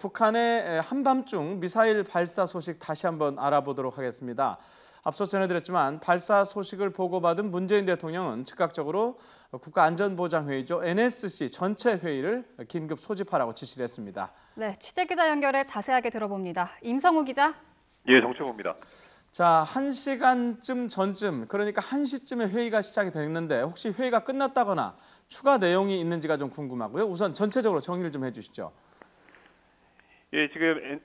북한의 한밤중 미사일 발사 소식 다시 한번 알아보도록 하겠습니다. 앞서 전해드렸지만 발사 소식을 보고받은 문재인 대통령은 즉각적으로 국가안전보장회의죠. NSC 전체 회의를 긴급 소집하라고 지시를 했습니다. 네, 취재기자 연결해 자세하게 들어봅니다. 임성우 기자. 예, 정철호입니다. 자, 1시간쯤 전쯤, 그러니까 1시쯤에 회의가 시작이 됐는데 혹시 회의가 끝났다거나 추가 내용이 있는지가 좀 궁금하고요. 우선 전체적으로 정리를 좀 해주시죠. 예, 지금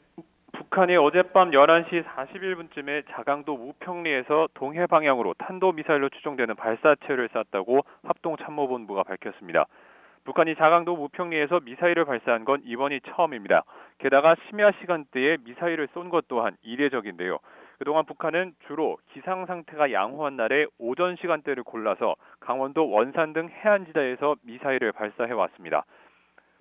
북한이 어젯밤 11시 41분쯤에 자강도 우평리에서 동해 방향으로 탄도미사일로 추정되는 발사체를 쐈다고 합동참모본부가 밝혔습니다. 북한이 자강도 우평리에서 미사일을 발사한 건 이번이 처음입니다. 게다가 심야 시간대에 미사일을 쏜 것 또한 이례적인데요. 그동안 북한은 주로 기상 상태가 양호한 날에 오전 시간대를 골라서 강원도 원산 등 해안지대에서 미사일을 발사해 왔습니다.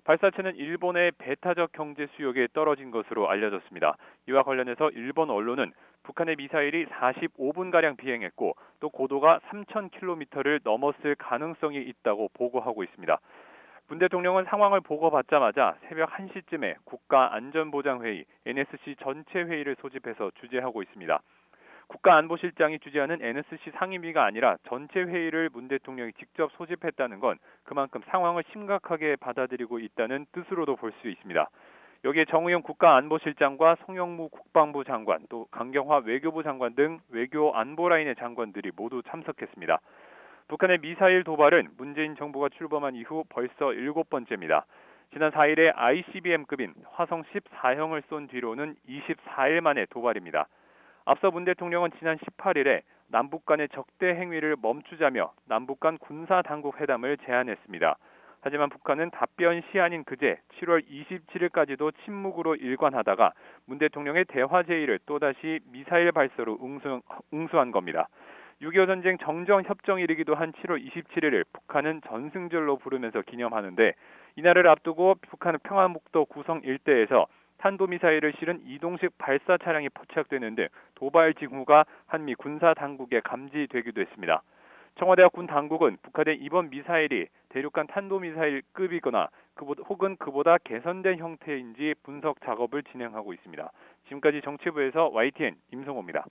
발사체는 일본의 배타적 경제 수역에 떨어진 것으로 알려졌습니다. 이와 관련해서 일본 언론은 북한의 미사일이 45분가량 비행했고 또 고도가 3,000km를 넘었을 가능성이 있다고 보고하고 있습니다. 문 대통령은 상황을 보고받자마자 새벽 1시쯤에 국가안전보장회의 NSC 전체 회의를 소집해서 주재하고 있습니다. 국가안보실장이 주재하는 NSC 상임위가 아니라 전체 회의를 문 대통령이 직접 소집했다는 건 그만큼 상황을 심각하게 받아들이고 있다는 뜻으로도 볼 수 있습니다. 여기에 정의용 국가안보실장과 송영무 국방부 장관, 또 강경화 외교부 장관 등 외교 안보라인의 장관들이 모두 참석했습니다. 북한의 미사일 도발은 문재인 정부가 출범한 이후 벌써 7번째입니다. 지난 4일에 ICBM급인 화성 14형을 쏜 뒤로는 24일 만의 도발입니다. 앞서 문 대통령은 지난 18일에 남북 간의 적대 행위를 멈추자며 남북 간 군사당국 회담을 제안했습니다. 하지만 북한은 답변 시한인 그제 7월 27일까지도 침묵으로 일관하다가 문 대통령의 대화 제의를 또다시 미사일 발사로 응수한 겁니다. 6.25 전쟁 정전협정일이기도 한 7월 27일을 북한은 전승절로 부르면서 기념하는데 이날을 앞두고 북한은 평안북도 구성 일대에서 탄도미사일을 실은 이동식 발사 차량이 포착되는 등 도발 징후가 한미 군사당국에 감지되기도 했습니다. 청와대와 군 당국은 북한의 이번 미사일이 대륙간 탄도미사일급이거나 혹은 그보다 개선된 형태인지 분석 작업을 진행하고 있습니다. 지금까지 정치부에서 YTN 임성호입니다.